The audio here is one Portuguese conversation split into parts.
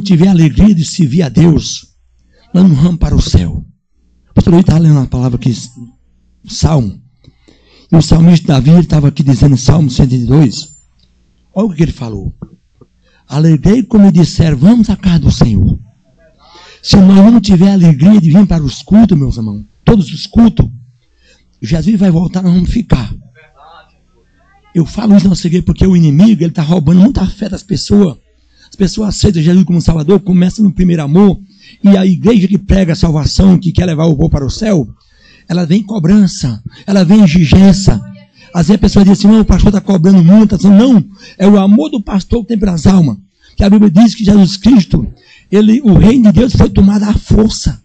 tiver a alegria de servir a Deus, nós não vamos para o céu. O pastor Luiz estava lendo uma palavra aqui, Salmo. E o salmista Davi estava aqui dizendo em Salmo 102. Olha o que ele falou. Alegrei como me disseram, vamos à casa do Senhor. Se nós não tiver a alegria de vir para os cultos, meus irmãos, todos os cultos, Jesus vai voltar, nós vamos ficar. Eu falo isso na nossa igreja porque o inimigo, ele está roubando muita fé das pessoas. As pessoas aceitam Jesus como Salvador, começam no primeiro amor, e a igreja que prega a salvação, que quer levar o povo para o céu, ela vem cobrança, ela vem exigência. Às vezes a pessoa diz assim, não, o pastor está cobrando muito. Não, é o amor do pastor que tem para as almas. Que a Bíblia diz que Jesus Cristo, o reino de Deus foi tomado à força.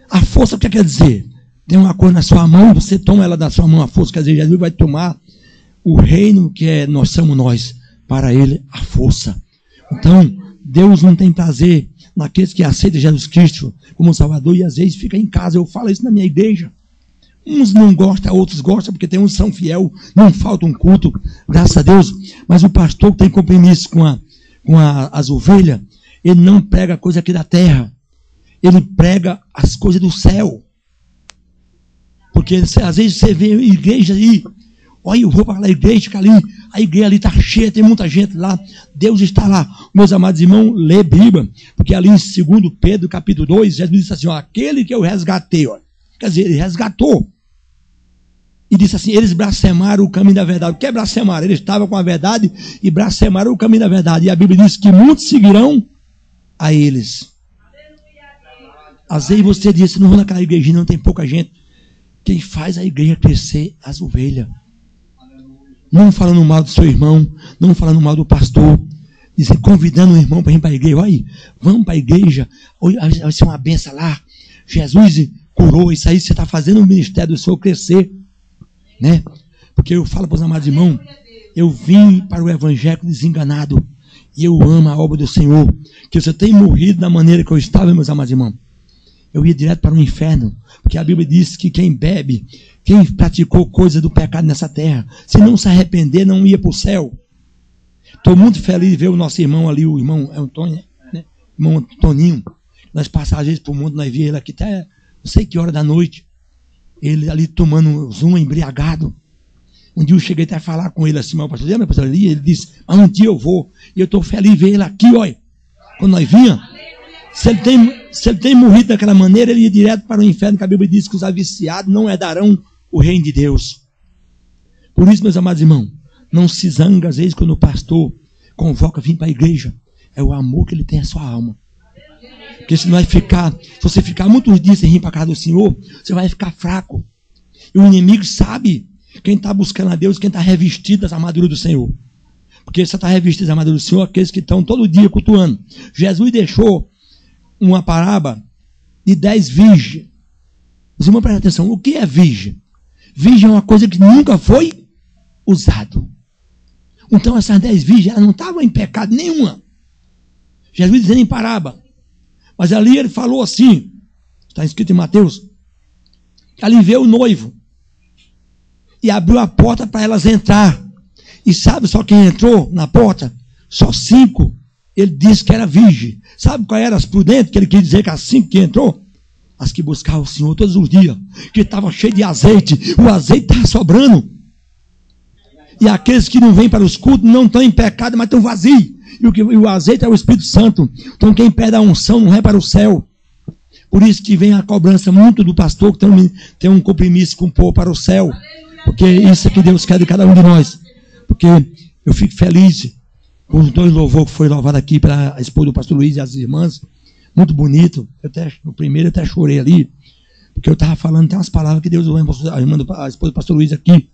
A força, o que quer dizer? Tem uma coisa na sua mão, você toma ela da sua mão à força, quer dizer, Jesus vai tomar o reino que nós somos nós, para ele a força. Então, Deus não tem prazer naqueles que aceitam Jesus Cristo como Salvador e às vezes fica em casa. Eu falo isso na minha igreja. Uns não gostam, outros gostam, porque tem uns que são fiel, não falta um culto, graças a Deus. Mas o pastor que tem compromisso com as ovelhas, ele não prega coisa aqui da terra. Ele prega as coisas do céu. Porque às vezes você vê igreja aí, olha, eu vou para a igreja, que ali, a igreja ali está cheia, tem muita gente lá, Deus está lá. Meus amados irmãos, lê Bíblia, porque ali em 2 Pedro, capítulo 2, Jesus disse assim, ó, aquele que eu resgatei, ó, quer dizer, ele resgatou. E disse assim, eles blasfemaram o caminho da verdade. O que é blasfemar? Eles estavam com a verdade e blasfemaram o caminho da verdade. E a Bíblia diz que muitos seguirão a eles. Às vezes você diz, não vou naquela igrejinha, não tem pouca gente. Quem faz a igreja crescer? As ovelhas. Não falando mal do seu irmão, não falando mal do pastor, dizendo, convidando o irmão para ir para a igreja. Olha, vamos para a igreja, vai ser uma benção lá. Jesus curou, isso aí você está fazendo o ministério do Senhor crescer. Né? Porque eu falo para os amados irmãos, eu vim para o evangelho desenganado e eu amo a obra do Senhor. Que você tem morrido da maneira que eu estava, meus amados irmãos, eu ia direto para o inferno. Porque a Bíblia diz que quem bebe, quem praticou coisa do pecado nessa terra, se não se arrepender, não ia para o céu. Estou muito feliz de ver o nosso irmão ali, o irmão Antônio, né? Irmão Toninho. Nós passamos às vezes por mundo, nós vimos ele aqui até não sei que hora da noite. Ele ali tomando zoom, embriagado. Um dia eu cheguei até a falar com ele assim, mas o pastor, lembra, pastor ali? Ele disse, mas um dia eu vou. E eu estou feliz de ver ele aqui, olha. Quando nós vinha, se ele tem morrido daquela maneira, ele ia direto para o inferno, que a Bíblia diz que os aviciados não herdarão o reino de Deus. Por isso, meus amados irmãos, não se zanga às vezes quando o pastor convoca a vir para a igreja. É o amor que ele tem à sua alma. Porque se você ficar muitos dias sem vir para a casa do Senhor, você vai ficar fraco. E o inimigo sabe quem está buscando a Deus, quem está revestido das armaduras do Senhor. Porque você está revestido das armaduras do Senhor, aqueles que estão todo dia cultuando. Jesus deixou uma parábola de 10 virgens. Os irmãos prestem atenção, o que é virgem? Virgem é uma coisa que nunca foi usado. Então essas 10 virgens, elas não estavam em pecado nenhuma. Jesus dizendo em parábola. Mas ali ele falou assim, está escrito em Mateus, que ali veio o noivo e abriu a porta para elas entrar. E sabe só quem entrou na porta? Só 5. Ele disse que era virgem. Sabe qual era as prudentes que ele quis dizer que as 5 que entrou? As que buscavam o Senhor todos os dias, que estavam cheios de azeite. O azeite estava sobrando. E aqueles que não vêm para os cultos não estão em pecado, mas estão vazios. E o azeite é o Espírito Santo. Então quem perde a unção não vai para o céu. Por isso que vem a cobrança muito do pastor que tem um compromisso com o povo para o céu. Porque isso é que Deus quer de cada um de nós. Porque eu fico feliz com os 2 louvores que foi louvado aqui pela esposa do pastor Luiz e as irmãs. Muito bonito. No primeiro eu até chorei ali. Porque eu estava falando, tem umas palavras que Deus usou a esposa do pastor Luiz aqui.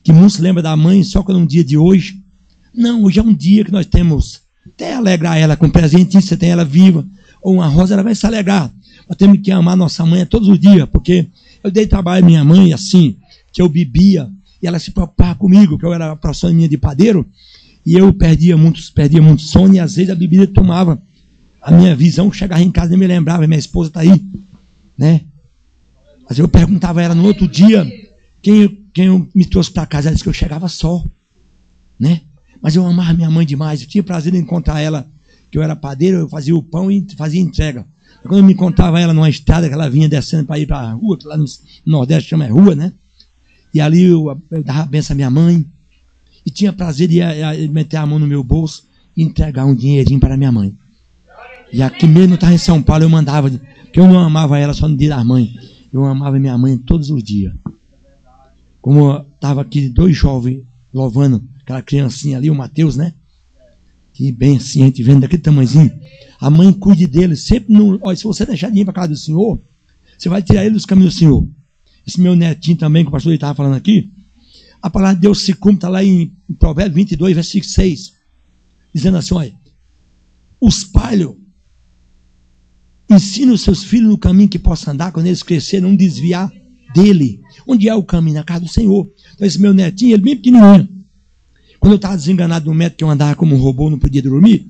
Que muitos se lembram da mãe só que no dia de hoje. Não, hoje é um dia que nós temos até alegrar ela com um presentinho, você tem ela viva, ou uma rosa, ela vai se alegrar. Nós temos que amar nossa mãe todos os dias, porque eu dei trabalho à minha mãe assim, que eu bebia, e ela se preocupava comigo, que eu era a profissão minha de padeiro, e eu perdia muito sono, e às vezes a bebida tomava a minha visão, chegava em casa e nem me lembrava, minha esposa está aí, né? Mas eu perguntava a ela no outro dia, quem me trouxe para casa, ela disse que eu chegava só, né? Mas eu amava minha mãe demais, eu tinha prazer em encontrar ela que eu era padeiro, eu fazia o pão e fazia entrega. Quando eu me encontrava ela numa estrada, que ela vinha descendo para ir para a rua, que lá no Nordeste chama rua, né? E ali eu dava a benção à minha mãe, e tinha prazer de meter a mão no meu bolso e entregar um dinheirinho para minha mãe. E aqui mesmo, eu estava em São Paulo, eu mandava, porque eu não amava ela só no dia das mães, eu amava minha mãe todos os dias. Como estava aqui 2 jovens louvando aquela criancinha ali, o Mateus, né? Que bem assim, a gente vendo daquele tamanhozinho. A mãe cuide dele, sempre no. Olha, se você deixar dinheiro para casa do Senhor, você vai tirar ele dos caminhos do Senhor. Esse meu netinho também, que o pastor estava falando aqui, a palavra de Deus se cumpre, está lá em Provérbios 22, versículo 6, dizendo assim: olha, os pais ensinam os seus filhos no caminho que possa andar, quando eles crescerem, não desviar dele. Onde é o caminho? Na casa do Senhor. Então esse meu netinho, ele bem pequenininho, quando eu estava desenganado no método que eu andava como um robô, não podia dormir,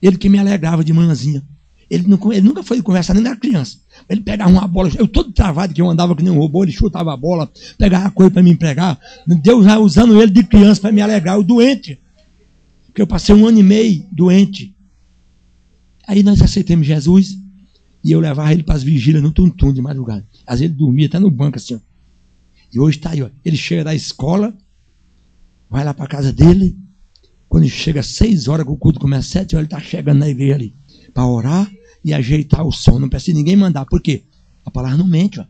ele que me alegrava de manhãzinha. Ele nunca foi conversar, nem era criança. Ele pegava uma bola, eu todo travado, que eu andava que nem um robô, ele chutava a bola, pegava a coisa para me empregar. Deus já usando ele de criança para me alegrar, o doente. Porque eu passei 1 ano e meio doente. Aí nós aceitamos Jesus, e eu levava ele para as vigílias no tum-tum de madrugada. Às vezes ele dormia até no banco assim, ó. E hoje está aí, ó. Ele chega da escola, vai lá para a casa dele, quando chega às 6 horas, que o culto começa às 7 horas, ele está chegando na igreja ali, para orar e ajeitar o som. Não precisa ninguém mandar. Por quê? A palavra não mente, ó.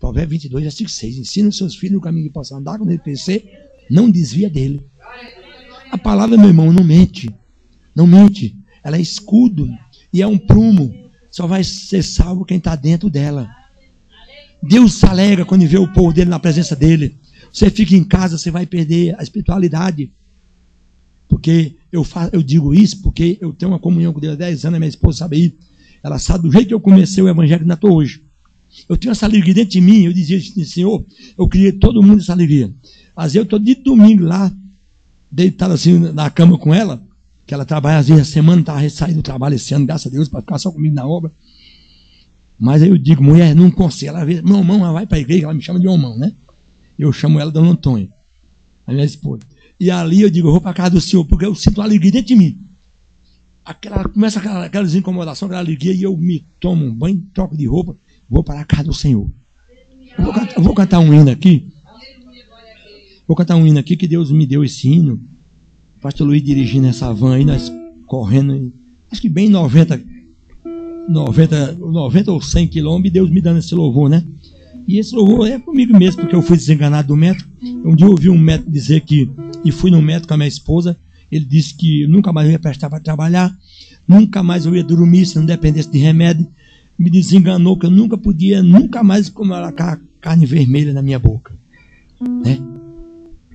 Provérbios 22, versículo 6. Ensina os seus filhos o caminho que possam andar, quando ele crescer, não desvia dele. A palavra, meu irmão, não mente. Não mente. Ela é escudo e é um prumo. Só vai ser salvo quem está dentro dela. Deus se alegra quando vê o povo dele na presença dele. Você fica em casa, você vai perder a espiritualidade. Porque eu digo isso porque eu tenho uma comunhão com Deus há 10 anos, a minha esposa sabe aí. Ela sabe do jeito que eu comecei o evangelho que ainda estou hoje. Eu tenho essa alegria dentro de mim, eu dizia assim: Senhor, eu queria todo mundo essa alegria. Às vezes eu estou de domingo lá, deitado assim na cama com ela, que ela trabalha às vezes a semana, estava saindo do trabalho esse ano, graças a Deus, para ficar só comigo na obra. Mas aí eu digo: mulher, não consigo. Ela vê, meu irmão, ela vai para a igreja, ela me chama de irmão, né? Eu chamo ela de Dona Antônia, a minha esposa. E ali eu digo: eu vou para a casa do Senhor, porque eu sinto uma alegria dentro de mim. Começa aquela desincomodação, aquela alegria, e eu me tomo um banho, troco de roupa, vou para a casa do Senhor. Eu vou cantar um hino aqui. Vou cantar um hino aqui que Deus me deu esse hino. O pastor Luiz dirigindo essa van aí, nós correndo, acho que bem 90 ou 100 quilômetros, Deus me dando esse louvor, né? E esse louvor é comigo mesmo, porque eu fui desenganado do médico. Um dia eu ouvi um médico dizer que, e fui no médico com a minha esposa, ele disse que nunca mais eu ia prestar para trabalhar, nunca mais eu ia dormir se não dependesse de remédio. Me desenganou que eu nunca mais comer carne vermelha na minha boca, né?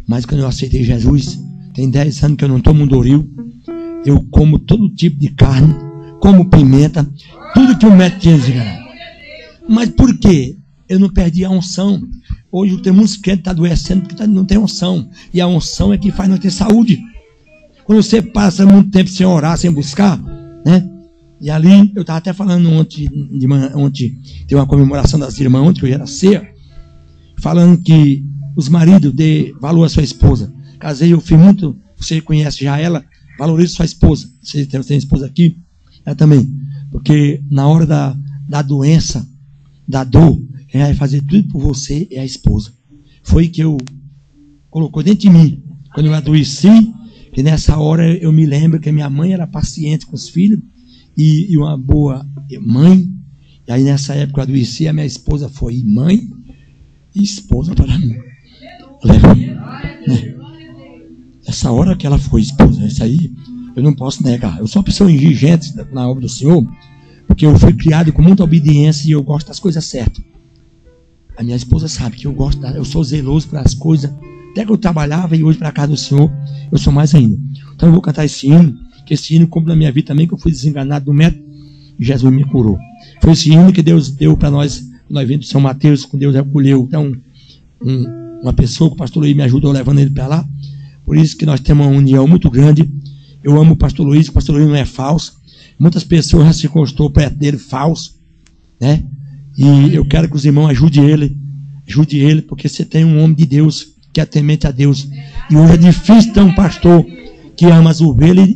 Mas quando eu aceitei Jesus, tem 10 anos que eu não tomo um Doril, eu como todo tipo de carne, como pimenta, tudo que o médico tinha desenganado. Mas por quê? Eu não perdi a unção. Hoje tem muitos crentes que estão adoecendo porque não tem unção. E a unção é que faz nós ter saúde. Quando você passa muito tempo sem orar, sem buscar, né? E ali, eu estava até falando ontem, tem uma comemoração das irmãs, ontem que eu era ceia, falando que os maridos dê valor à sua esposa. Casei, eu fui muito, você conhece já ela, valorize sua esposa. Você tem esposa aqui, ela também. Porque na hora da doença, da dor, quem vai fazer tudo por você é a esposa. Foi que eu colocou dentro de mim. Quando eu adoeci, que nessa hora eu me lembro que minha mãe era paciente com os filhos e uma boa mãe. E aí nessa época eu adoeci, a minha esposa foi mãe e esposa para mim. Né? Essa hora que ela foi esposa, isso aí eu não posso negar. Eu sou uma pessoa exigente na obra do Senhor, porque eu fui criado com muita obediência e eu gosto das coisas certas. A minha esposa sabe que eu sou zeloso para as coisas. Até que eu trabalhava e hoje para a casa do Senhor, eu sou mais ainda. Então eu vou cantar esse hino, que esse hino cumpre na minha vida também, que eu fui desenganado do método e Jesus me curou. Foi esse hino que Deus deu para nós vimos do São Mateus, quando Deus recolheu. Então, uma pessoa que o pastor Luiz me ajudou levando ele para lá. Por isso que nós temos uma união muito grande. Eu amo o pastor Luiz não é falso. Muitas pessoas já se encostou perto dele falso, né? E eu quero que os irmãos ajudem ele, porque você tem um homem de Deus que é temente a Deus. E hoje é difícil ter um pastor que ama as ovelhas